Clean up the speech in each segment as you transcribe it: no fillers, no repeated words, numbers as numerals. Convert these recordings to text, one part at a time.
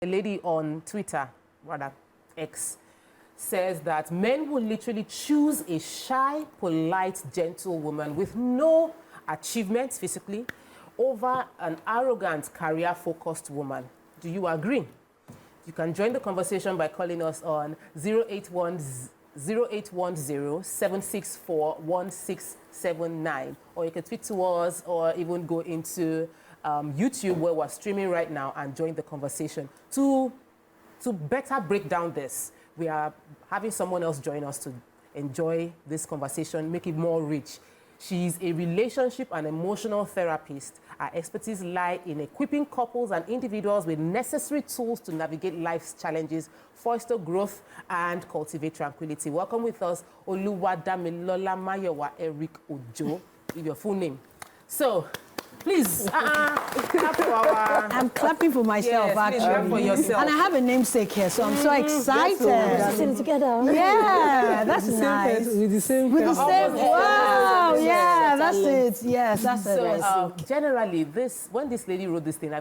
A lady on Twitter, rather X, says that men will literally choose a shy, polite, gentle woman with no achievements physically over an arrogant, career-focused woman. Do you agree? You can join the conversation by calling us on 0810-764-1679, or you can tweet to us, or even go into YouTube, where we're streaming right now, and join the conversation. To better break down this, we are having someone else join us to enjoy this conversation, make it more rich. She's a relationship and emotional therapist. Her expertise lie in equipping couples and individuals with necessary tools to navigate life's challenges, foster growth, and cultivate tranquility. Welcome with us, Oluwadamilola Mayowa Eric Ojo, with your full name. So, please, clap for our... I'm clapping for myself, yes, actually. clap for yourself. And I have a namesake here, so I'm so excited. Yes, sitting together. Yeah, that's nice. With the same wow, yeah, that's it. Yes, that's it. So, generally, when this lady wrote this thing,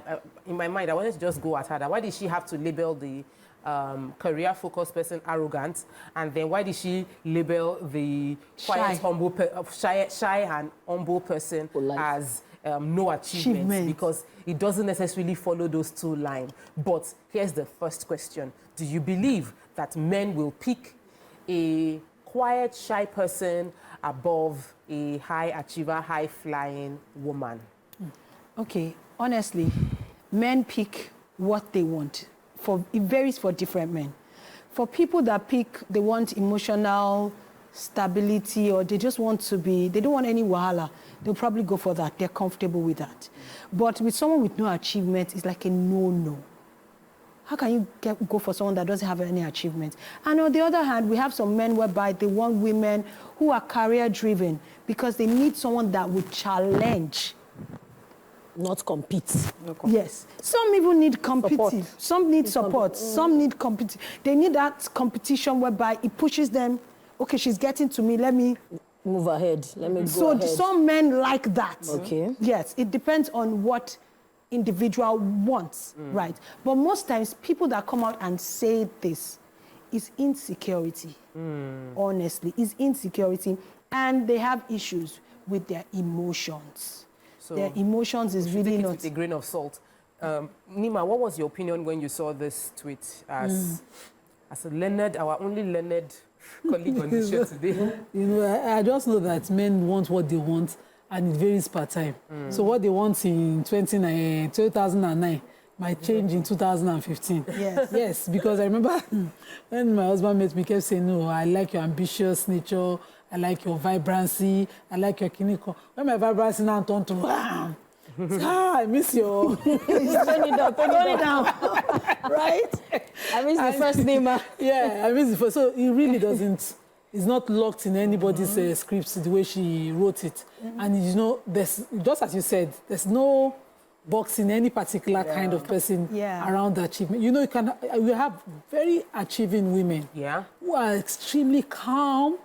in my mind, I wanted to just go at her. Why did she have to label the career-focused person arrogant, and then why did she label the quiet, humble, shy and humble person as no achievements? Because it doesn't necessarily follow those two lines. But here's the first question: do you believe that men will pick a quiet, shy person above a high achiever, high-flying woman? Okay, honestly, men pick what they want. It varies for different men. For people that pick, they want emotional stability, or they just want to be, they don't want any wahala, they'll probably go for that. They're comfortable with that. But with someone with no achievement, it's like a no-no. How can you go for someone that doesn't have any achievement? And on the other hand, we have some men whereby they want women who are career-driven because they need someone that would challenge. Not compete. Yes. Some even need competitive. Some need support. Some need competitive. They need that competition whereby it pushes them. Okay, she's getting to me. Let me move ahead. Let me go ahead. So some men like that. Okay. Yes, it depends on what individual wants, right? But most times, people that come out and say this is insecurity. Honestly, is insecurity, and they have issues with their emotions. So their emotions is really not... with a grain of salt. Nima, what was your opinion when you saw this tweet as a learned, our only learned colleague on the show today? You know, I just know that men want what they want, and it varies per time. So what they want in 2009 might change in 2015. Yes. Yes, because I remember when my husband met me, he kept saying, no, I like your ambitious nature, I like your vibrancy, I like your clinical. When my vibrancy now turned to, I miss your... Turn it down. Right? I miss the first name. Yeah, I miss the first. So it really doesn't... It's not locked in anybody's scripts the way she wrote it. And you know, there's, just as you said, there's no box in any particular kind of person around achievement. You know, we have very achieving women who are extremely calm,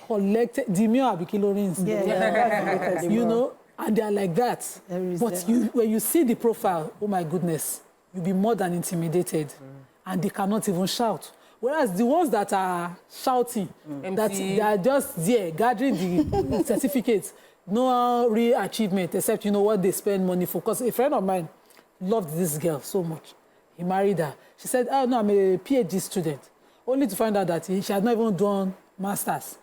collected, demure abikilorins. You know, and they are like that. But when you see the profile, oh my goodness, you'll be more than intimidated. And they cannot even shout. Whereas the ones that are shouting, that they are just there gathering the certificates, no real achievement, except, you know, what they spend money for. Because a friend of mine loved this girl so much. He married her. She said, oh, no, I'm a PhD student. Only to find out that she had not even done masters.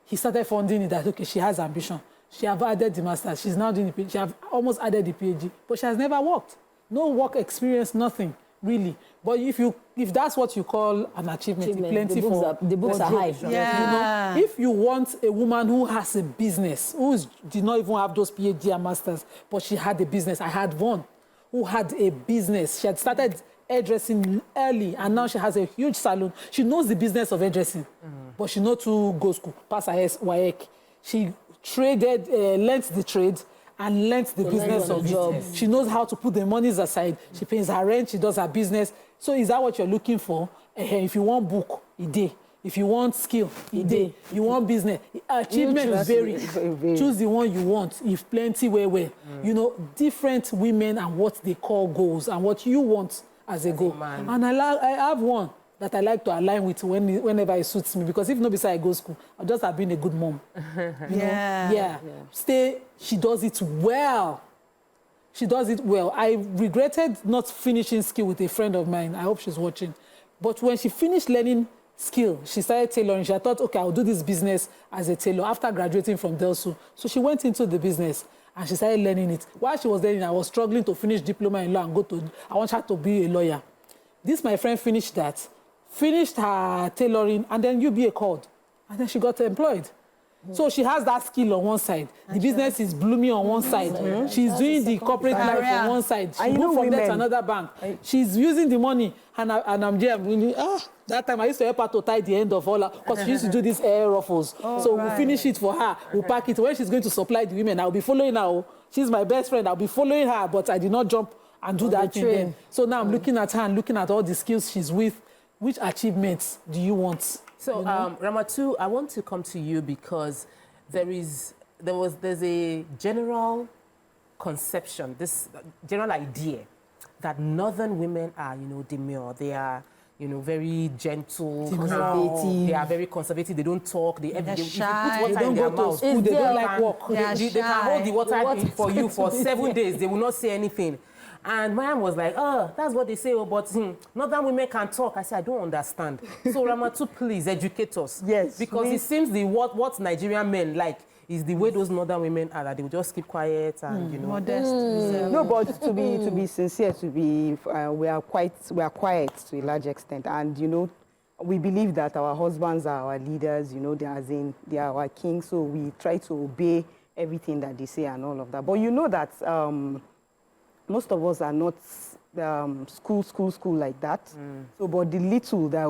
He started funding it that, okay, she has ambition. She have added the masters. She's now doing the PhD. She have almost added the PhD. But she has never worked. No work experience, nothing, really. But if that's what you call an achievement, plenty the books are high. Yeah. You know, if you want a woman who has a business, who did not even have those PhD and masters, but she had a business. I had one who had a business. She had started hairdressing early, and now she has a huge salon. She knows the business of hairdressing, but she knows to go school, pass her WAEC. She traded, learnt the trade, and learnt the business of it. She knows how to put the monies aside. She pays her rent, she does her business. So is that what you're looking for? If you want book, a day. If you want skill, a day. You want business. Achievement vary. Choose the one you want. If plenty, where. You know, different women and what they call goals and what you want as a goal. man. And I have one that I like to align with whenever it suits me, because if not beside I go school, I'll just have been a good mom. Yeah. She does it well. She does it well. I regretted not finishing skill with a friend of mine. I hope she's watching. But when she finished learning skill, she started tailoring. She thought, okay, I'll do this business as a tailor after graduating from Delsu. So she went into the business and she started learning it. While she was learning, I was struggling to finish diploma in law and I want her to be a lawyer. This, my friend, finished that, finished her tailoring, and then UBA called. And then she got employed. So she has that skill on one side. The business is blooming on one side. She's doing the corporate life on one side. She moved from there to another bank. She's using the money, and I'm there. That time I used to help her to tie the end of all her, because she used to do these hair ruffles. So we'll finish it for her. We'll pack it. When she's going to supply the women, I'll be following her. She's my best friend. I'll be following her, but I did not jump and do that thing then. So now I'm looking at her and looking at all the skills she's with. Which achievements do you want? So, Ramatu, I want to come to you because there's a general conception, this general idea that Northern women are, demure. They are, very gentle, conservative. They are very conservative. They don't talk. They shy. If you put water in their mouth, They don't like work. They can hold the water for you for 7 days. They will not say anything. And Mariam was like, that's what they say, but Northern women can talk. I said, I don't understand. So Ramatu, please educate us. Yes. Because it seems what Nigerian men like is the way those Northern women are, that they will just keep quiet and, modest. No, but to be sincere, we are quiet to a large extent. And, we believe that our husbands are our leaders, they are our kings. So we try to obey everything that they say and all of that. But you know that most of us are not school like that. So, but the little that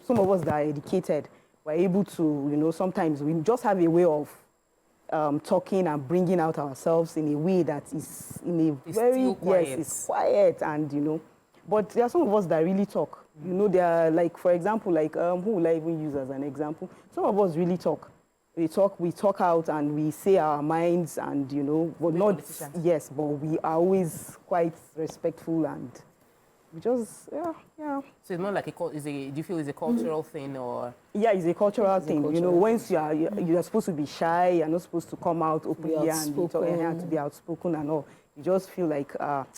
some of us that are educated, we're able to, sometimes we just have a way of talking and bringing out ourselves in a way that is it's quiet and, but there are some of us that really talk. They are like, for example, who will I even use as an example? Some of us really talk. We talk out and we say our minds and, but not, yes, but we are always quite respectful and we just, yeah. So it's not like do you feel it's a cultural thing or? Yeah, it's a cultural thing. Once you're supposed to be shy, you're not supposed to come out openly and to be outspoken and all. You just feel like,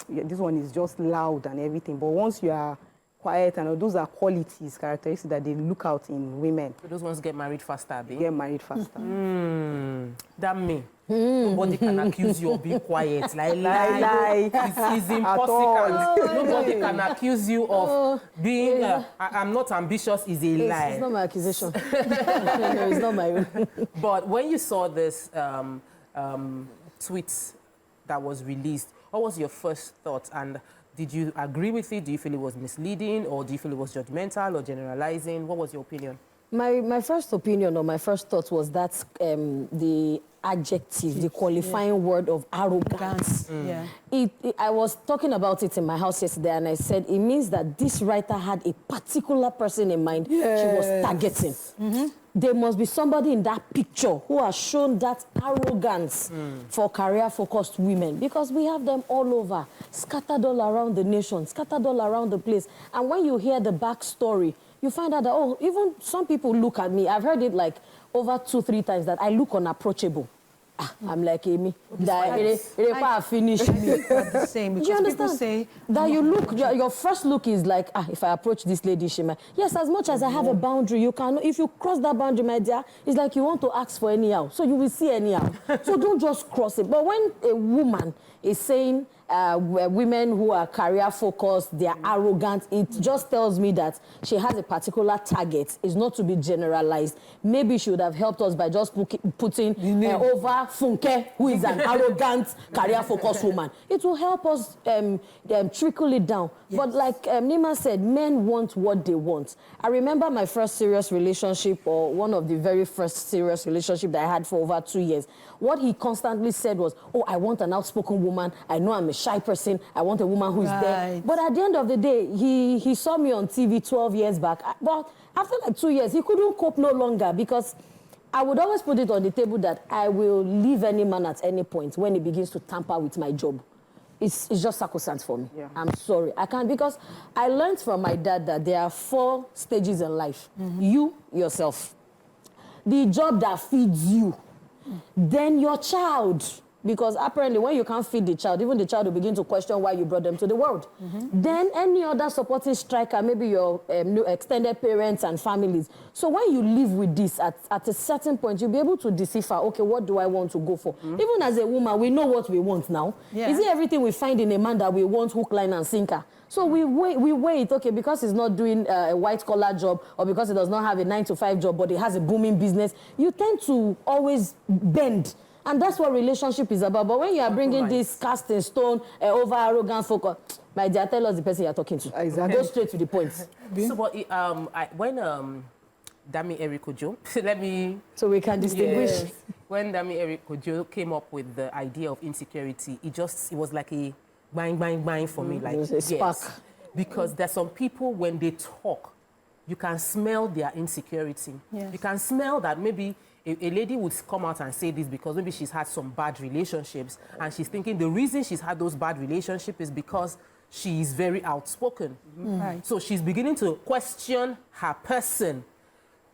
this one is just loud and everything. But once you are quiet, and those are qualities, characteristics that they look out in women. So those ones get married faster, babe? Get married faster. Damn me. Nobody can accuse you of being quiet. Lie. It's impossible. Nobody can accuse you of being, I'm not ambitious, is a lie. It's not my accusation. No, it's not my own. But when you saw this tweet that was released, what was your first thought? And did you agree with it? Do you feel it was misleading, or do you feel it was judgmental or generalizing? What was your opinion? My first opinion or my first thought was that the adjective, the qualifying word of arrogance. I was talking about it in my house yesterday, and I said it means that this writer had a particular person in mind she was targeting. There must be somebody in that picture who has shown that arrogance for career-focused women, because we have them all over, scattered all around the nation, scattered all around the place. And when you hear the backstory, you find out that, even some people look at me. I've heard it like over 2-3 times that I look unapproachable. I'm like Amy. That finish me. The same. Because Do you understand? People say that you look, your first look is like, if I approach this lady, she might. Yes, as much as I have a boundary, you can. If you cross that boundary, my dear, it's like you want to ask for anyhow. So you will see anyhow. So don't just cross it. But when a woman is saying women who are career focused, they are arrogant, it just tells me that she has a particular target. It's not to be generalized. Maybe she would have helped us by just putting over Funke, who is an arrogant career focused woman. It will help us trickle it down. Yes. But like Nima said, men want what they want. I remember my first serious relationship, or one of the very first serious relationship that I had for over 2 years. What he constantly said was, I want an outspoken woman. I know I'm a shy person. I want a woman who is there. But at the end of the day, he saw me on TV 12 years back. But after like 2 years, he couldn't cope no longer, because I would always put it on the table that I will leave any man at any point when he begins to tamper with my job. it's just sacrosanct for me. Yeah. I'm sorry. I can't, because I learned from my dad that there are 4 stages in life. You, yourself. The job that feeds you. Then your child. Because apparently when you can't feed the child, even the child will begin to question why you brought them to the world. Then any other supporting striker, maybe your extended parents and families. So when you live with this, at a certain point, you'll be able to decipher, okay, what do I want to go for? Even as a woman, we know what we want now. Yeah. Is it everything we find in a man that we want hook, line, and sinker? So we wait, okay, because he's not doing a white-collar job or because he does not have a 9-to-5 job, but he has a booming business, you tend to always bend. And that's what relationship is about. But when you are bringing this cast in stone, over-arrogant focus, my dear, tell us the person you're talking to. Exactly. Go straight to the point. So, but when Dami Erikojo, let me... So we can distinguish. Yes. When Dami Erikojo came up with the idea of insecurity, it was like a bang for me. Like, it was a spark. Yes. Because there's some people, when they talk, you can smell their insecurity. Yes. You can smell that maybe a lady would come out and say this because maybe she's had some bad relationships and she's thinking the reason she's had those bad relationships is because she is very outspoken. Right. So she's beginning to question her person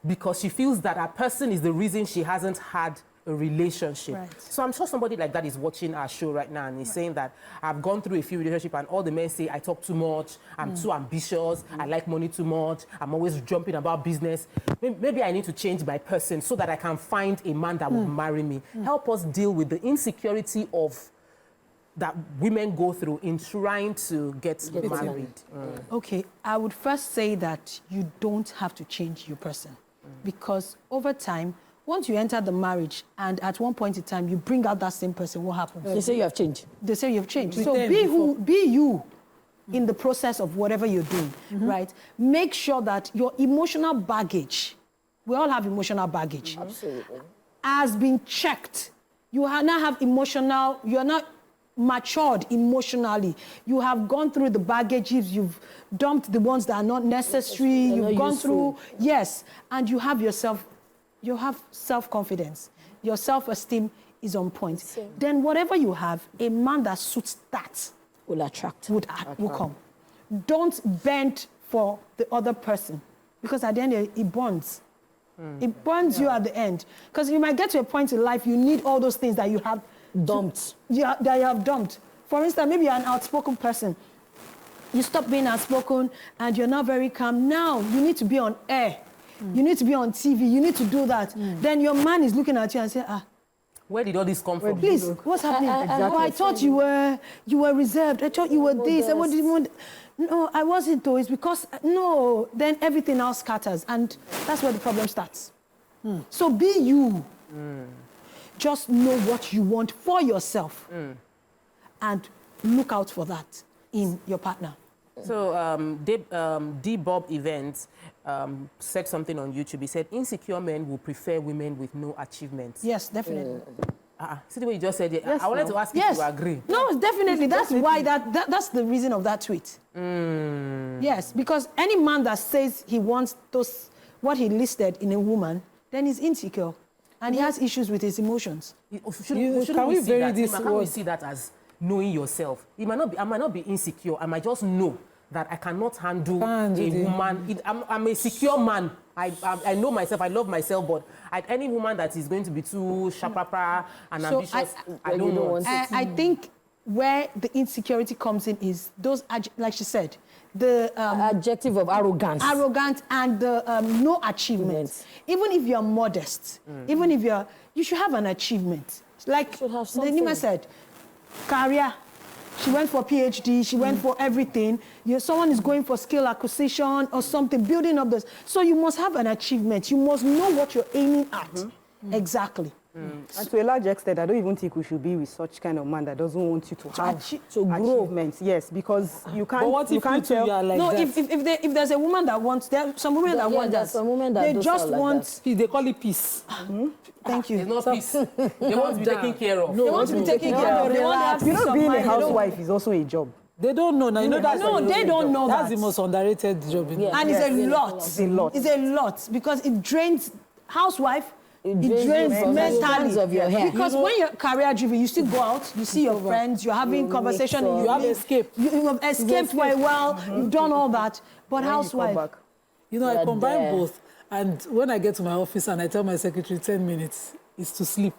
because she feels that her person is the reason she hasn't had a relationship. Right. So I'm sure somebody like that is watching our show right now and is saying that I've gone through a few relationships and all the men say I talk too much, I'm too ambitious, I like money too much, I'm always jumping about business. Maybe I need to change my person so that I can find a man that will marry me. Help us deal with the insecurity of that women go through in trying to get married. Okay, I would first say that you don't have to change your person because over time, once you enter the marriage and at one point in time you bring out that same person, what happens? They say you have changed. They say you have changed. So be you in the process of whatever you're doing, right? Make sure that your emotional baggage, we all have emotional baggage, Absolutely. has been checked. You now have emotional, you're not matured emotionally. You have gone through the baggages, you've dumped the ones that are not necessary, They're you've not gone useful. through, yes, and you have yourself, you have self-confidence. Your self-esteem is on point. Then whatever you have, a man that suits that Will attract. will come. Don't bend for the other person because at the end it bonds. It bonds you at the end. Because you might get to a point in life you need all those things that you have Dumped. that you have dumped. For instance, maybe you're an outspoken person. You stop being outspoken and you're not very calm. Now you need to be on air. You need to be on TV. You need to do that. Then your man is looking at you and say, Where did all this come from? please, what's happening? Oh, I thought you were reserved. I thought you were this. What did you want? No, I wasn't though. It's because, no, then everything else scatters. And that's where the problem starts. So be you. Just know what you want for yourself. And look out for that in your partner. So D-Bob Events said something on YouTube. He said, insecure men will prefer women with no achievements. Yes, definitely. See the way you just said it? Yes, I wanted to ask if you agree. No, definitely. That's why that's the reason of that tweet. Yes, because any man that says he wants what he listed in a woman, then he's insecure. And he has issues with his emotions. Can we see that as knowing yourself? I might not be insecure. I might just know that I cannot handle a woman. I'm a secure man. I know myself. I love myself. But any woman that is going to be too sharpapa and ambitious, I don't want. I think where the insecurity comes in is those, like she said, the adjective of arrogance. Arrogant and the no achievements. Even if you're modest, even if you should have an achievement. Like Nima said, career. She went for PhD, she went for everything. Someone is going for skill acquisition or something, building up this. So you must have an achievement. You must know what you're aiming at. Exactly. And to a large extent, I don't even think we should be with such kind of man that doesn't want you to have achievements. Yes, because you can't. But what if you two are like that? If there's a woman that wants, there are some women that want that. Some women that they just want. They call it peace. Thank you. There's no peace. They want to be taken care of. They want to be taken care of. They want to have being a housewife is also a job. They don't know. Now, you know that's they don't know that's the most underrated job. And it's a lot. It's a lot because it drains housewife. It drains mentally of your hair. Because when you're career driven, you still go out, you see your friends, you're having conversation, you have escape. You have escaped very well, you've done all that. But housewife, I combine both. And when I get to my office and I tell my secretary 10 minutes, it's to sleep.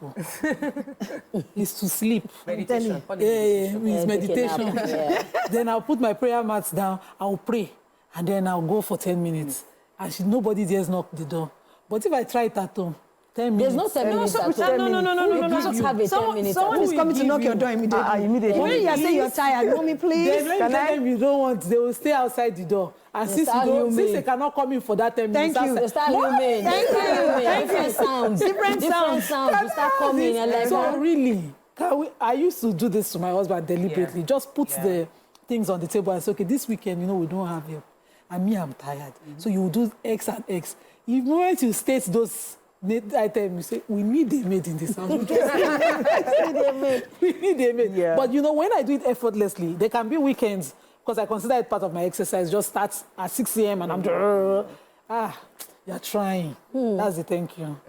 It's to sleep. Meditation. It's meditation. Then I'll put my prayer mats down, I'll pray, and then I'll go for 10 minutes. And nobody dares knock the door. But if I try it at home, 10 minutes. There's no 10 minutes at home. No. Just have a 10 minutes. Someone is coming to knock your door immediately. When you say you're tired, mommy, please. Then when you tell them you don't want, they will stay outside the door. And since they cannot come in for that 10 minutes, thank you. They start humming. Thank you. Different sounds. You start coming and like. So really, I used to do this to my husband deliberately. Just put the things on the table and say, okay, this weekend, we don't have help. And me, I'm tired. So you will do X and X. The moment you state those items, you say, we need a maid in this house. We need a maid. Yeah. But when I do it effortlessly, there can be weekends, because I consider it part of my exercise, just starts at 6 a.m. and I'm you're trying. That's the thank you.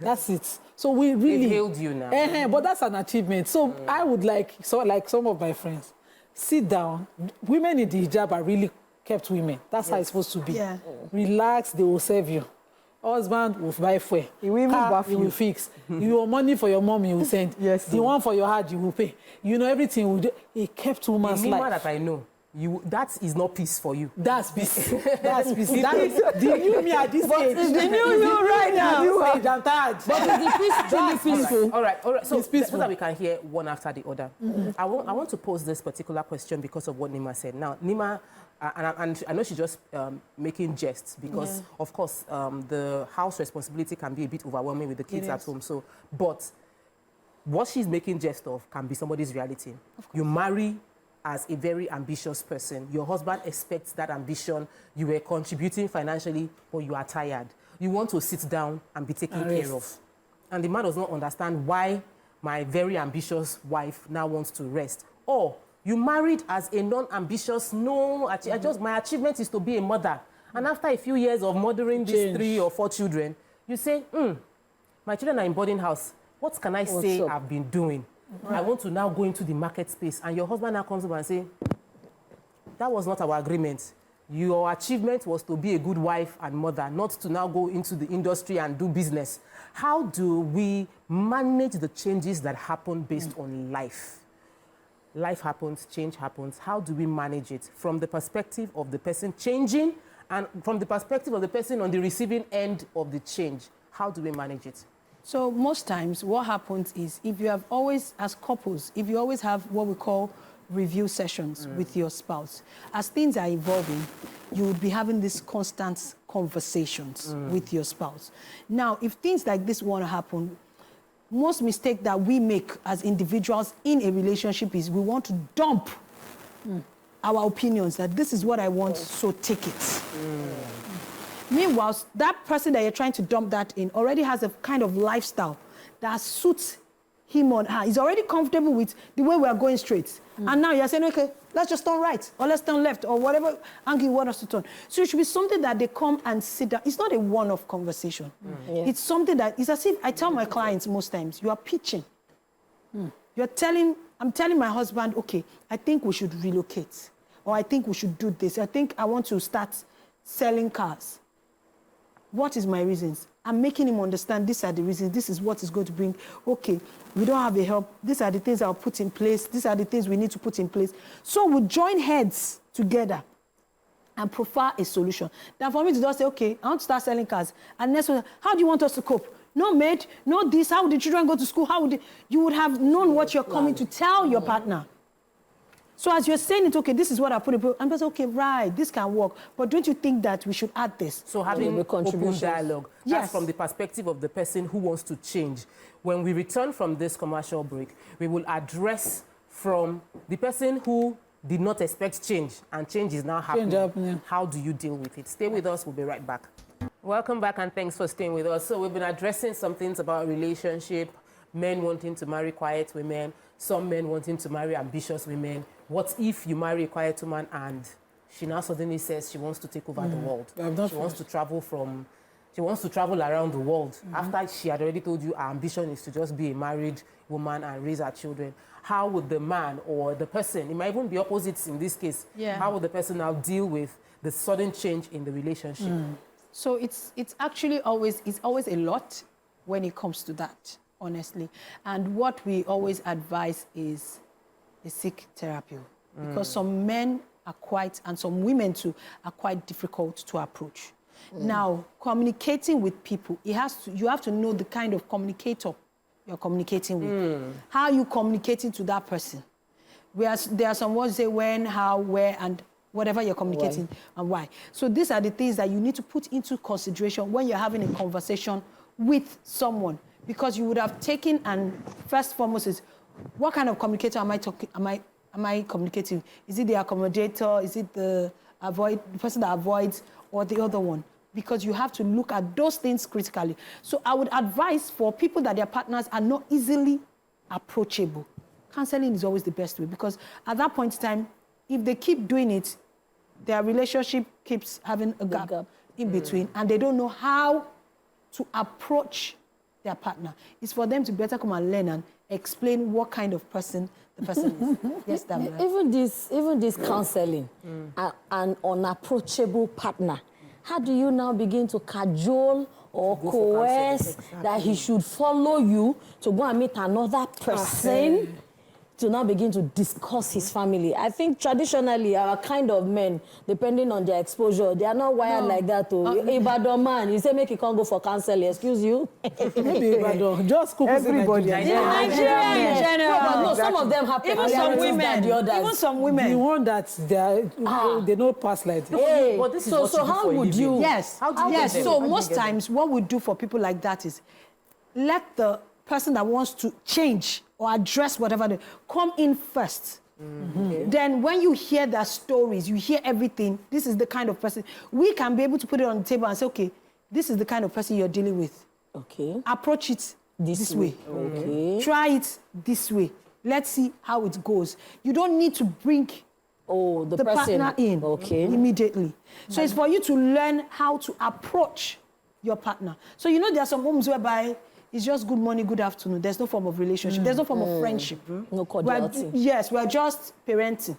That's it. So we really... It healed you now. But that's an achievement. So I would like some of my friends, sit down. Women in the hijab are really kept women. That's how it's supposed to be. Yeah. Relax, they will serve you. Husband will buy fuel. He will even buff you. He will fix. Your money for your mom, he will send. Yes. The one for your heart, you will pay. Everything will do. He kept woman's life. The woman that I know, that is not peace for you. That's peace. That's peace. The new me at this age. The new you right now. I'm tired. But is the peace truly peaceful? All right. So it's peaceful. so that we can hear one after the other. I want to pose this particular question because of what Nima said. Now, Nima, and I know she's just making jests because, of course, the house responsibility can be a bit overwhelming with the kids at home. So, but what she's making jest of can be somebody's reality. You marry as a very ambitious person. Your husband expects that ambition. You were contributing financially, but you are tired. You want to sit down and be taken care of. And the man does not understand why my very ambitious wife now wants to rest. Or you married as a non-ambitious, my achievement is to be a mother. And after a few years of mothering these 3 or 4 children, you say, my children are in boarding house. What can I say I've been doing? I want to now go into the market space. And your husband now comes up and say, that was not our agreement. Your achievement was to be a good wife and mother, not to now go into the industry and do business. How do we manage the changes that happen based on life? Life happens, change happens. How do we manage it from the perspective of the person changing and from the perspective of the person on the receiving end of the change? How do we manage it? So most times what happens is if you have always, as couples, if you always have what we call review sessions with your spouse, as things are evolving, you would be having these constant conversations with your spouse. Now, if things like this want to happen, most mistake that we make as individuals in a relationship is we want to dump our opinions that this is what I want, so take it. Meanwhile, that person that you're trying to dump that in already has a kind of lifestyle that suits him or her. He's already comfortable with the way we are going straight. And now you're saying, okay, let's just turn right or let's turn left or whatever angle you want us to turn. So it should be something that they come and sit down. It's not a one-off conversation. It's something that, it's as if I tell my clients most times, you are pitching. I'm telling my husband, okay, I think we should relocate. Or I think we should do this. I want to start selling cars. What is my reasons? I'm making him understand these are the reasons. This is what is going to bring. Okay, we don't have the help. These are the things I'll put in place. These are the things we need to put in place. So we join heads together and profile a solution. Then for me to just say, okay, I want to start selling cars. And next one, how do you want us to cope? No maid, no this. How would the children go to school? You would have known what you're coming to tell your partner. So as you're saying it, okay, this is what I put in place. I'm just, okay, right, this can work. But don't you think that we should add this? So having open dialogue, that's from the perspective of the person who wants to change. When we return from this commercial break, we will address from the person who did not expect change, and change is now happening. How do you deal with it? Stay with us, we'll be right back. Welcome back, and thanks for staying with us. So we've been addressing some things about relationship, men wanting to marry quiet women, some men wanting to marry ambitious women. What if you marry a quiet woman and she now suddenly says she wants to take over the world? She wants to travel from she wants to travel around the world after she had already told you her ambition is to just be a married woman and raise her children. How would the man or the person, it might even be opposites in this case, how would the person now deal with the sudden change in the relationship? So it's actually always a lot when it comes to that, honestly. And what we always advise is seek therapy, because some men are quite, and some women too, are quite difficult to approach. Now, communicating with people, you have to know the kind of communicator you're communicating with. How are you communicating to that person? There are some words say when, how, where, and whatever you're communicating and why. So these are the things that you need to put into consideration when you're having a conversation with someone, because you would have taken, and first and foremost is, what kind of communicator am I communicating? Is it the accommodator? Is it the person that avoids, or the other one? Because you have to look at those things critically. So I would advise for people that their partners are not easily approachable, counseling is always the best way, because at that point in time, if they keep doing it, their relationship keeps having a gap in between, and they don't know how to approach their partner. It's for them to better come and learn and explain what kind of person the person is. Yes, Damla. Even this counseling, an unapproachable partner, how do you now begin to cajole or coerce that he should follow you to go and meet another person to now begin to discuss his family? I think traditionally our kind of men, depending on their exposure, they are not wired like that. Ibadan man, you say make he can't go for counseling, excuse you? Maybe Ibadan, just everybody. Nigeria in general. No, some of them happen. Even some women, the others. even some women. The one that they don't pass like this. Hey, But this is so what you do how for a would living. you? Yes. How do you yes. get them? So How do you most get them? times, what we do for people like that is let the person that wants to change or address whatever they come in first. Then when you hear their stories, you hear everything, this is the kind of person, we can be able to put it on the table and say, okay, this is the kind of person you're dealing with. Okay. Approach it this way. Okay. Try it this way. Let's see how it goes. You don't need to bring the person partner in immediately. So it's for you to learn how to approach your partner. So you know there are some homes whereby it's just good morning, good afternoon. There's no form of relationship. There's no form of friendship. No cordiality. We're just parenting.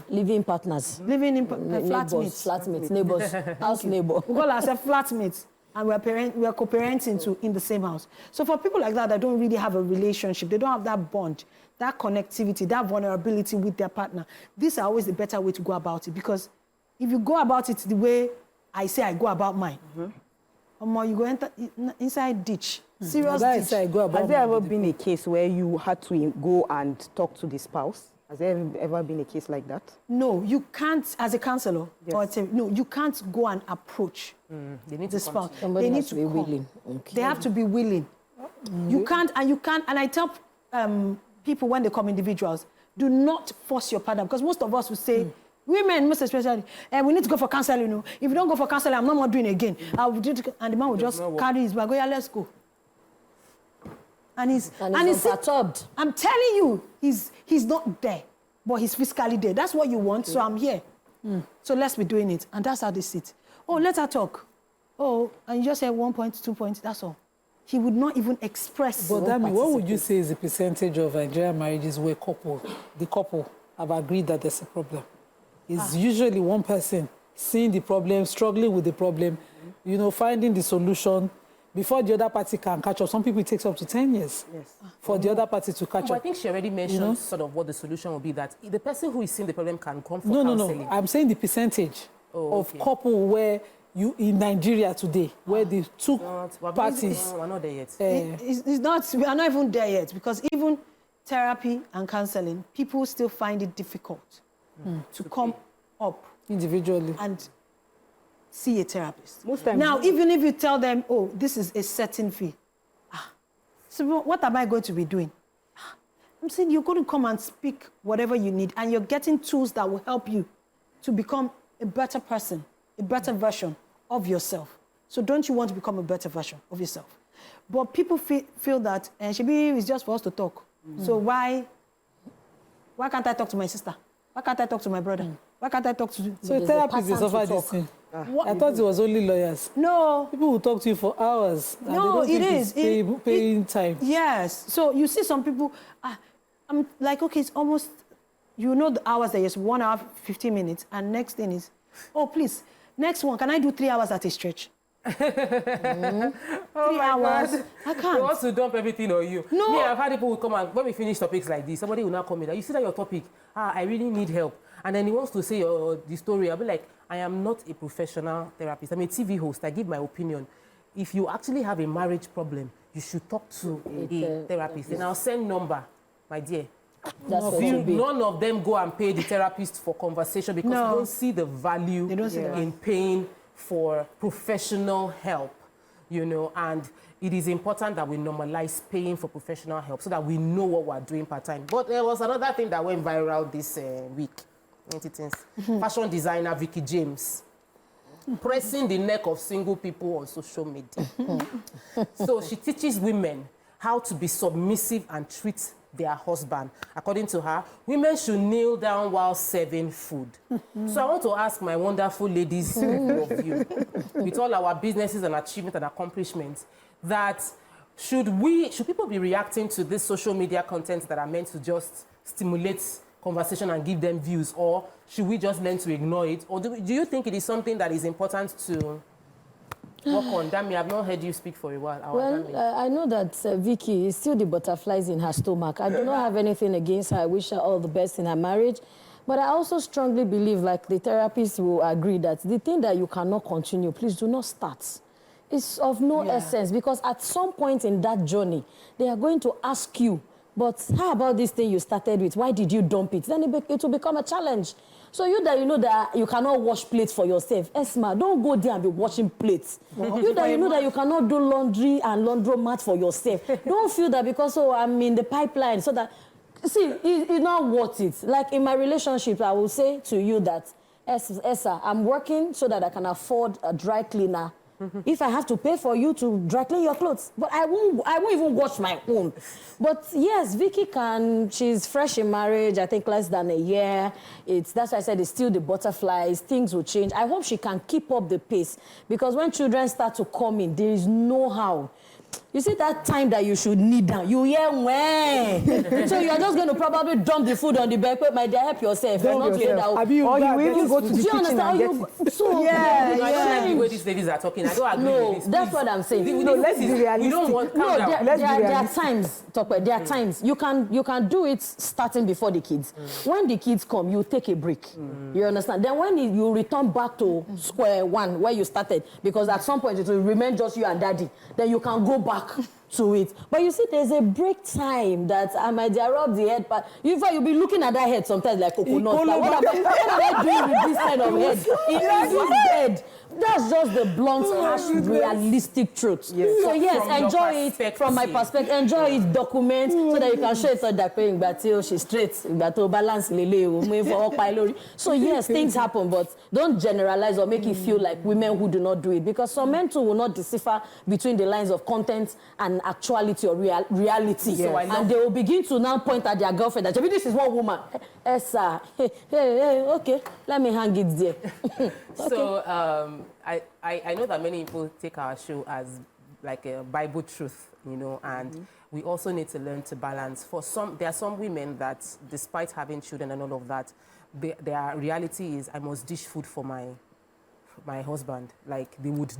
Living partners. Living in Neighbors, flatmates, neighbors, house neighbor. We call ourselves flatmates, and we're co-parenting in the same house. So for people like that don't really have a relationship, they don't have that bond, that connectivity, that vulnerability with their partner, these are always the better way to go about it. Because if you go about it the way I say I go about mine, you go enter inside ditch. Serious ditch. Has there ever been a case where you had to go and talk to the spouse? Has there ever been a case like that? No, you can't, as a counselor, no, you can't go and approach They need the to spouse. Somebody They need has to be come. willing. Okay. They have to be willing. You can't, and I tell people when they come individuals, do not force your partner, because most of us will say, women most especially, we need to go for counseling. You know? If you don't go for counseling, I'm not more doing it again. And the man will just carry his bag, let's go. And he's perturbed. I'm telling you, he's not there, but he's physically there. That's what you want, so I'm here. So let's be doing it. And that's how they sit. Oh, let her talk. Oh, and you just say 1 point, 2 points, that's all. He would not even express. But Dami, what would you say is the percentage of Nigerian marriages where the couple have agreed that there's a problem? It's usually one person seeing the problem, struggling with the problem, finding the solution before the other party can catch up. Some people it takes up to 10 years for the other party to catch up. I think she already mentioned sort of what the solution will be, that the person who is seeing the problem can come for counseling. No. I'm saying the percentage of couple where in Nigeria today, where the two parties... We're not there yet. We are not even there yet, because even therapy and counseling, people still find it difficult to come up individually and see a therapist. Most times. Now, even if you tell them, oh, this is a certain fee, so what am I going to be doing? I'm saying you're going to come and speak whatever you need, and you're getting tools that will help you to become a better person, a better version of yourself. So don't you want to become a better version of yourself? But people feel that, and Shebi is just for us to talk. So why can't I talk to my sister? Why can't I talk to my brother? Why can't I talk to... So therapy is over this thing. I thought it was only lawyers. No. People will talk to you for hours. And No, they it don't is. think paying time. Yes. So you see some people, I'm like, okay, it's almost, you know the hours that yes, 1 hour, 15 minutes. And next thing is, oh, please, next one, can I do 3 hours at a stretch? 3 hours. God. I can't. They want to dump everything on you. No. Me, I've had people who come and when we finish topics like this, somebody will now come in. You see that your topic, I really need help. And then he wants to say the story. I'll be like, I am not a professional therapist. I'm a TV host. I give my opinion. If you actually have a marriage problem, you should talk to a therapist. And I'll send number, my dear. That's what it be. None of them go and pay the therapist for conversation because they don't see the value in paying for professional help, you know, and it is important that we normalize paying for professional help so that we know what we're doing part-time. But there was another thing that went viral this week. Fashion designer Veekee James pressing the neck of single people on social media. So she teaches women how to be submissive and treat their husband. According to her, women should kneel down while serving food. So I want to ask my wonderful ladies of you, with all our businesses and achievements and accomplishments, that should people be reacting to this social media content that are meant to just stimulate conversation and give them views, or should we just learn to ignore it? Or do you think it is something that is important to work on? Dami, I've not heard you speak for a while. I know that Veekee is still the butterflies in her stomach. I do not have anything against her. I wish her all the best in her marriage. But I also strongly believe, like the therapist will agree, that the thing that you cannot continue, please do not start. It's of no essence, because at some point in that journey, they are going to ask you, but how about this thing you started with? Why did you dump it? Then it will become a challenge. So you know that you cannot wash plates for yourself. Esma, don't go there and be washing plates. You know that you cannot do laundry and laundromat for yourself. Don't feel that because, I'm in the pipeline. So that, see, it's not worth it. Like in my relationship, I will say to you that, Esa, I'm working so that I can afford a dry cleaner. If I have to pay for you to dry clean your clothes, but I won't even wash my own. But yes, Veekee can. She's fresh in marriage. I think less than a year. That's why I said it's still the butterflies. Things will change. I hope she can keep up the pace, because when children start to come in, there is no how. You see that time that you should kneel down, you hear when. So you're just going to probably dump the food on the bed, my dear, help yourself. Don't yourself. Or you even go to the kitchen and get it. So, I don't like the way these ladies are talking. I don't agree with this. That's what I'm saying. No, let's be realistic. We don't want there are times, Tokwe, there are times. You can do it starting before the kids. When the kids come, you take a break. You understand? Then when you return back to square one, where you started, because at some point it will remain just you and daddy, then you can go back to it. But you see, there's a break time that I might rub the head part. You'll be looking at that head sometimes like coconut. Like, what am I doing with this kind of head? In this bed. That's just the blunt, harsh, realistic truth. Yes. So yes, enjoy it from my perspective. Enjoy it, document, so that you can show it to the parent, but she's straight, but to balance. So yes, things happen, but don't generalize or make it feel like women who do not do it, because some men too will not decipher between the lines of content and actuality or reality. Yes. So and they will begin to now point at their girlfriend that, this is one woman. Esa, okay, let me hang it there. Okay. So I know that many people take our show as like a Bible truth, you know, and we also need to learn to balance. There are some women that, despite having children and all of that, their reality is, I must dish food for my husband. Like, they would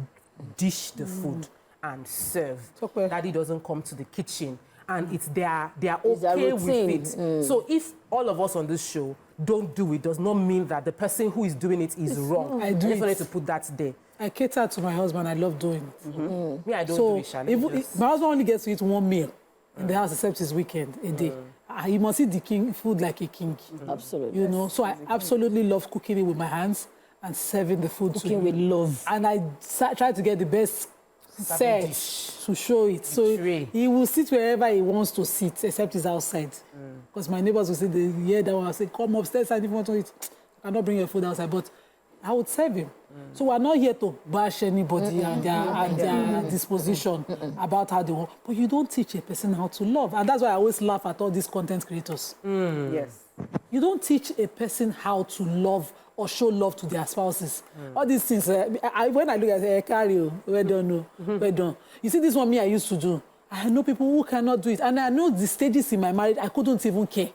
dish the food and serve. Daddy doesn't come to the kitchen. And they're okay with it. So if all of us on this show don't do it, does not mean that the person who is doing it is wrong. I just wanted to put that there. I cater to my husband. I love doing it. Me, I don't do it, Charlie. My husband only gets to eat one meal in the house, except his weekend, a day. He must eat the food like a king. Absolutely. You know, so I absolutely love cooking it with my hands and serving the food to him. Cooking with love. And I try to get the best set to show it. So he will sit wherever he wants to sit, except he's outside. Because my neighbors will say, they hear that one, I say, come upstairs and if you want to eat, I cannot bring your food outside. But I would serve him. So we're not here to bash anybody and their disposition about how they want. But you don't teach a person how to love. And that's why I always laugh at all these content creators. Yes. You don't teach a person how to love or show love to their spouses. All these things, when I look at it, carry, well done, well done. You see, this one me I used to do. I know people who cannot do it. And I know the stages in my marriage, I couldn't even care.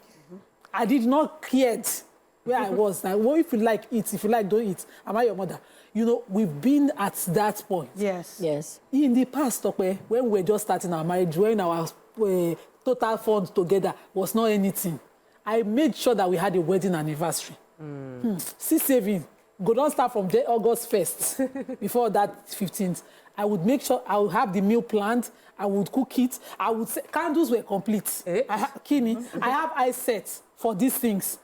I did not care where I was. Like, well, if you like, eat. If you like, don't eat. Am I your mother? You know, we've been at that point. Yes. Yes. In the past, when we were just starting our marriage, when our total funds together was not anything, I made sure that we had a wedding anniversary. See saving. Go don't start from August 1st. Before that 15th. I would make sure I would have the meal planned. I would cook it. I would say, candles were complete. I have eyes set for these things.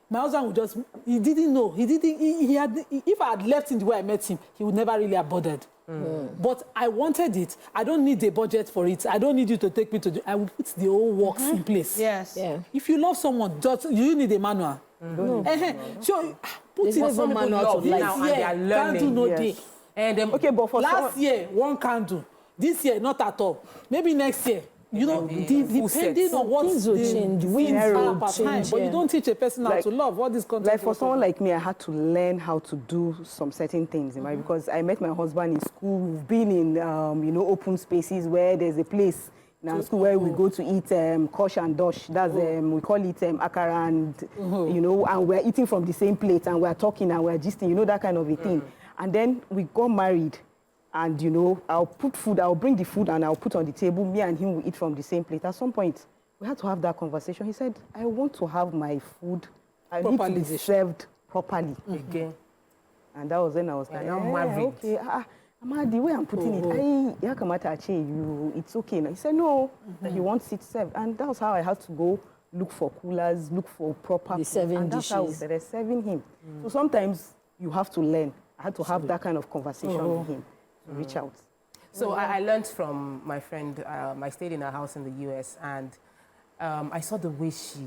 My husband would just, he didn't know. If I had left him the way I met him, he would never really have bothered. But I wanted it. I don't need a budget for it. I don't need you to take me to I will put the whole works in place. Yes. Yeah. If you love someone, you need a manual. So put There's it no manual to now, and they are learning. Candle no day. And Okay, but for last year, one candle. This year, not at all. Maybe next year. You know, depending on what things will change. Winds are per time, change, but you don't teach a person how to love. What this content? Like for someone like me, I had to learn how to do some certain things, right? Because I met my husband in school. We've been in, open spaces where there's a place in our school where we go to eat kosh and dosh. That's we call it akara, and and we're eating from the same plate, and we're talking and we're gisting, that kind of a thing. And then we got married. And, I'll bring the food and I'll put on the table. Me and him will eat from the same plate. At some point, we had to have that conversation. He said, I want to have my food. I need to be served properly. again. And that was when I was like, I'm married. Okay, the way I'm putting it, it's okay. Now. He said, no, that he wants it served. And that was how I had to go look for coolers, look for proper The serving and that's how we dishes. started serving him. So sometimes you have to learn. I had to have that kind of conversation with him. Reach out. So I learned from my friend, I stayed in her house in the US, and I saw the way she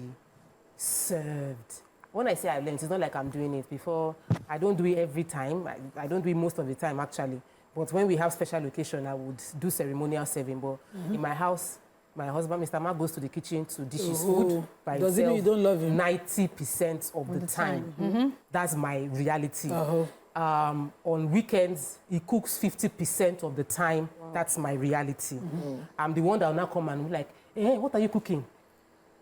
served. When I say I learned, it's not like I'm doing it before. I don't do it every time. I don't do it most of the time, actually. But when we have special occasion, I would do ceremonial serving. But in my house, my husband, Mr. Mark, goes to the kitchen to dish his food by himself. Does it mean you don't love him? 90% of the time. That's my reality. On weekends, he cooks 50% of the time. Wow. That's my reality. I'm the one that will now come and be like, hey, what are you cooking?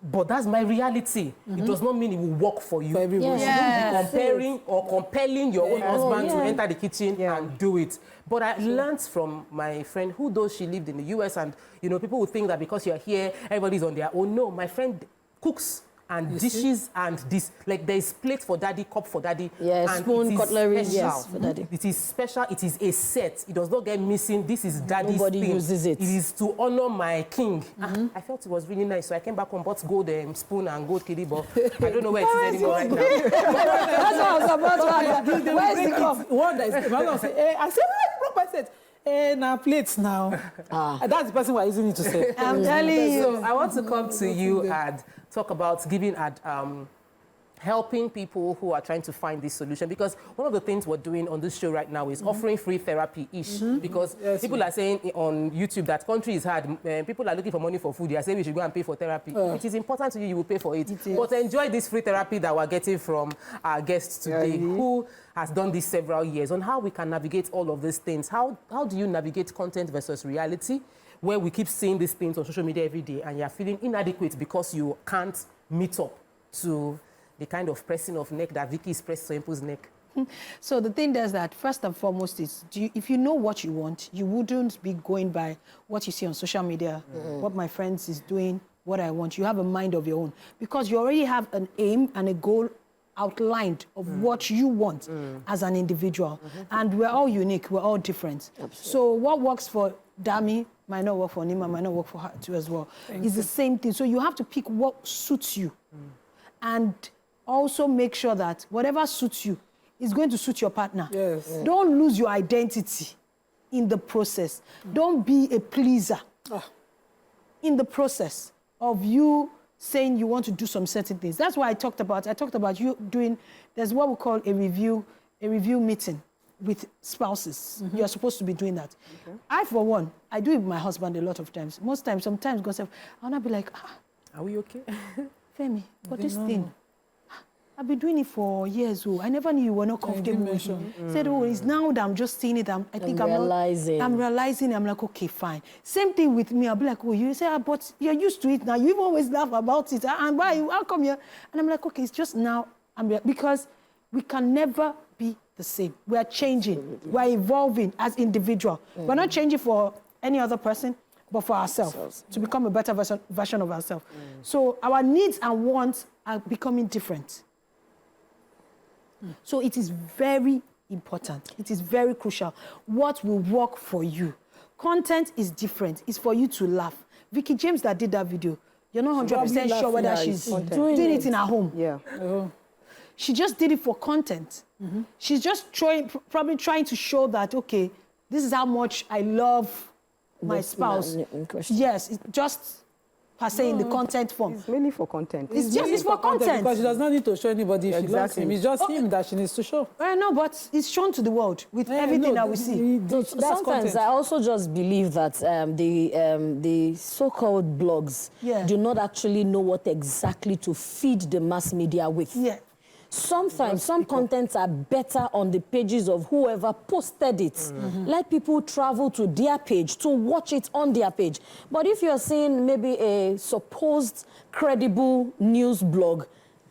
But that's my reality. It does not mean it will work for you. For everyone. Yes. You don't be comparing or compelling your own husband to enter the kitchen and do it. But I learned from my friend, who though she lived in the US, and people would think that because you're here, everybody's on their own. No, my friend cooks and dishes and this, like there is plate for daddy, cup for daddy. Yes, and spoon, cutlery, yes, for for daddy. It is special, it is a set. It does not get missing. This is daddy's Nobody thing. uses it. It is to honor my king. I felt it was really nice. So I came back home, bought gold spoon and gold kiddy, but I don't know where it is anymore right now. That's what I was about to ask. Where is the cup? One that is, I said, I said, now plates now. That's the person who are using it to say. I'm telling you. So I want to come to you and talk about giving helping people who are trying to find this solution, because one of the things we're doing on this show right now is offering free therapy-ish, because people are saying on YouTube that country is hard. People are looking for money for food. They are saying we should go and pay for therapy. It is important to you, you will pay for it. But enjoy this free therapy that we're getting from our guest today, who has done this several years, on how we can navigate all of these things. How do you navigate content versus reality, where we keep seeing these things on social media every day and you're feeling inadequate because you can't meet up to the kind of pressing of neck that Veekee is pressed to Empo's neck? So the thing is that first and foremost is, if you know what you want, you wouldn't be going by what you see on social media, what my friends is doing, what I want. You have a mind of your own, because you already have an aim and a goal outlined of what you want as an individual. And we're all unique, we're all different. Absolutely. So what works for Dami might not work for Nima, might not work for her too as well. It's the same thing. So you have to pick what suits you. And also make sure that whatever suits you is going to suit your partner. Yes. Don't lose your identity in the process. Don't be a pleaser in the process of you saying you want to do some certain things. That's why I talked about you doing, there's what we call a review meeting with spouses. You're supposed to be doing that. I, for one, I do it with my husband a lot of times. Most times, sometimes, God says, I'll not be like, are we okay? Femi, but this thing, I've been doing it for years. Oh, I never knew you were not comfortable with me. Said, oh, it's now that I'm just seeing it. I think I'm realizing. I'm realizing. I'm like, okay, fine. Same thing with me. I'll be like, oh, you say, but you're used to it now. You always laugh about it. And why? How come you? And I'm like, okay, it's just now. Because we can never be the same. We are changing. Absolutely. We are evolving as individuals. We're not changing for any other person, but for ourselves, to become a better version of ourselves. So our needs and wants are becoming different. So it is very important. It is very crucial. What will work for you? Content is different. It's for you to laugh. Veekee James that did that video, you're not 100% sure whether she's doing it in her home. Yeah. She just did it for content. She's just probably trying to show that, okay, this is how much I love my spouse. Yes, it's just per se in the content form. It's mainly for content. It's for content. Because she does not need to show anybody if she loves him. It's just him that she needs to show. No, but it's shown to the world with everything that we see. Sometimes content. I also just believe that the so-called blogs do not actually know what exactly to feed the mass media with. Yeah. Sometimes some contents are better on the pages of whoever posted it. Let people travel to their page to watch it on their page. But if you're seeing maybe a supposed credible news blog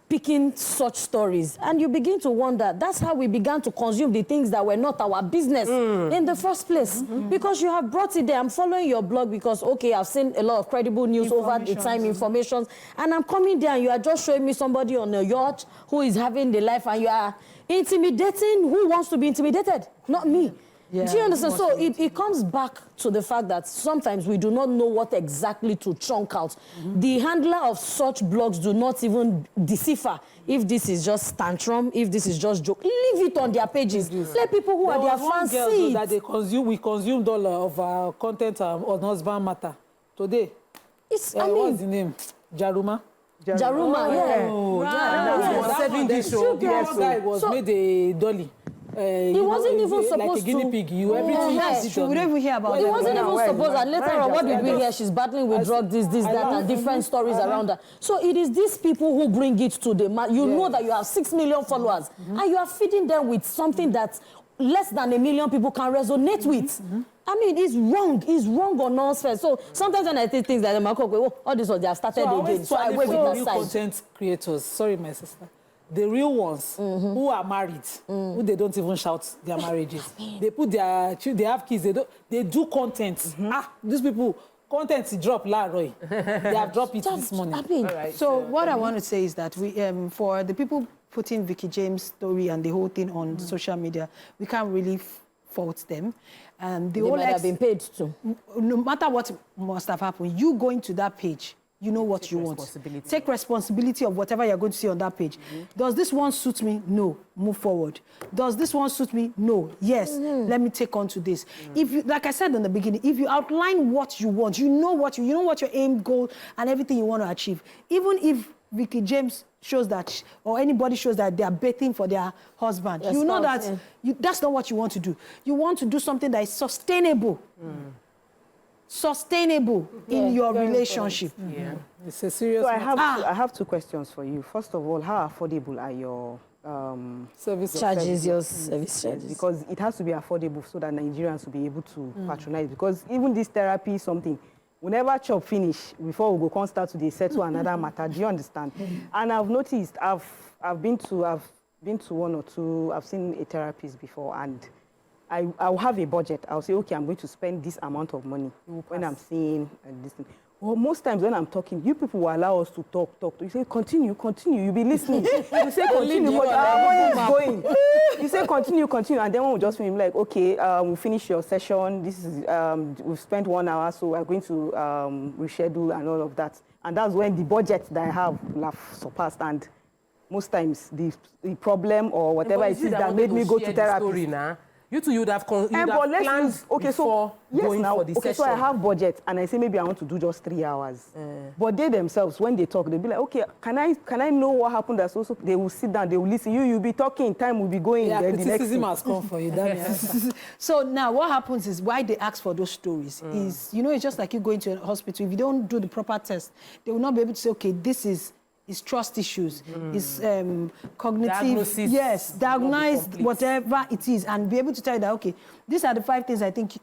picking such stories, and you begin to wonder, that's how we began to consume the things that were not our business in the first place. Because you have brought it there. I'm following your blog because, okay, I've seen a lot of credible news over the time, information, and I'm coming there and you are just showing me somebody on a yacht who is having the life, and you are intimidating who wants to be intimidated, not me. Yeah. Do you understand? So it comes back to the fact that sometimes we do not know what exactly to chunk out. The handler of such blogs do not even decipher if this is just tantrum, if this is just joke. Leave it on their pages. Let people who are their fans see that we consumed all of our content on husband matter. Today, what's the name? Jaruma, yeah. Oh, yeah. 70 show. Yes, guy was made a dolly. He wasn't even supposed like a guinea pig. She would even hear about it. He wasn't even supposed. And later on, what did we hear? She's battling with drugs, this, that, and different stories around her. So it is these people who bring it to the man. You know that you have 6 million followers, and you are feeding them with something that less than 1 million people can resonate with. I mean, it's wrong. It's wrong on all spheres. So sometimes when I think things like all this was they have started again. So I wave it aside. Content creators, sorry, my sister. The real ones who are married, who they don't even shout their marriages. They put their children, they have kids, they do content. These people, content drop Roy. They have dropped it this morning. Right, so what I want to say is that we, for the people putting Veekee James' story and the whole thing on social media, we can't really fault them. They might have been paid to. No matter what must have happened, you going to that page, you know what you want. Take responsibility of whatever you're going to see on that page. Does this one suit me? No. Move forward. Does this one suit me? No. Yes. Let me take on to this. If you, like I said in the beginning, if you outline what you want, you know what your aim, goal, and everything you want to achieve. Even if Veekee James shows that, or anybody shows that they are bathing for their husband, you know that that's not what you want to do. You want to do something that is sustainable. Sustainable in your relationship. It's a serious So I have 2 questions for you. First of all, how affordable are your service charges? Your service charges, because it has to be affordable so that Nigerians will be able to patronize. Because even this therapy is something, whenever chop finish, before we go start to settle another matter. Do you understand? And I've noticed, I've been to 1 or 2. I've seen a therapist before, and I'll have a budget. I'll say, okay, I'm going to spend this amount of money when I'm seeing this thing. Well, most times when I'm talking, you people will allow us to talk. You say, continue, you'll be listening. You say, continue, but our money is going. You say, continue, and then we'll just finish, like, okay, we'll finish your session. This is, we've spent 1 hour, so we're going to reschedule and all of that. And that's when the budget that I have surpassed. And most times, the problem or whatever it is that made me go to therapy. You two, you'd have planned before going for the session. So I have budget, and I say maybe I want to do just 3 hours. But they themselves, when they talk, they'll be like, okay, can I know what happened? That's also, they will sit down, they will listen. You'll be talking, time will be going. Yeah, then criticism has come for you. So now what happens is why they ask for those stories is, it's just like you going to a hospital. If you don't do the proper test, they will not be able to say, okay, this is it's trust issues, it's cognitive, Diagnosis. yes, diagnose whatever it is, and be able to tell you that, okay, these are the 5 things I think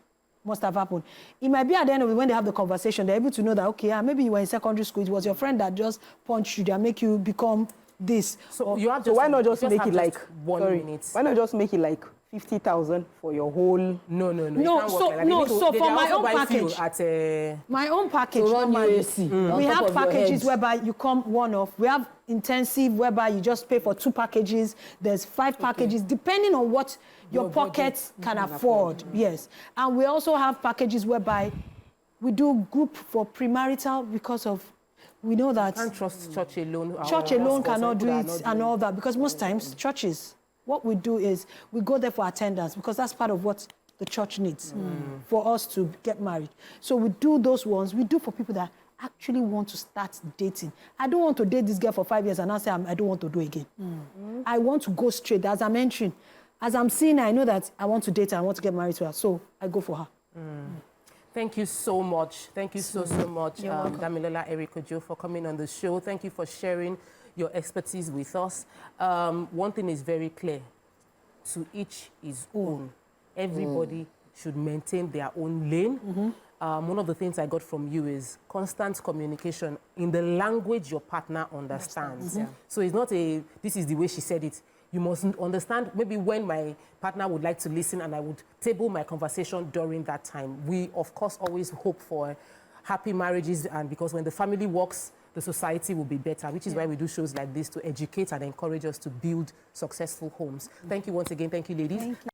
must have happened. It might be at the end of it, when they have the conversation, they're able to know that, okay, maybe you were in secondary school, it was your friend that just punched you, that make you become this. So you have So why not just make have it like 1 minute? Why not just make it like 50,000 for your whole? No. No, so for my own package, my own package, to run normally, UAC, we on top have of your packages head. whereby you come one-off. We have intensive whereby you just pay for 2 packages. There's 5 packages, depending on what your pocket can afford. Yes, and we also have packages whereby we do group for premarital because of. We know that Can't trust church alone. church alone cannot do it and all that, because most times churches, what we do is we go there for attendance, because that's part of what the church needs for us to get married. So we do those ones. We do for people that actually want to start dating. I don't want to date this girl for 5 years and now say I don't want to do it again. I want to go straight. As I'm entering, as I'm seeing her, I know that I want to date her, I want to get married to her, so I go for her. Thank you so much. Thank you so much, Damilola Erikojo, for coming on the show. Thank you for sharing your expertise with us. One thing is very clear. To each his own. Everybody should maintain their own lane. One of the things I got from you is constant communication in the language your partner understands. So it's not this is the way she said it. You must understand, maybe when my partner would like to listen and I would table my conversation during that time. We, of course, always hope for happy marriages, and because when the family works, the society will be better, which is why we do shows like this, to educate and encourage us to build successful homes. Thank you once again. Thank you, ladies. Thank you.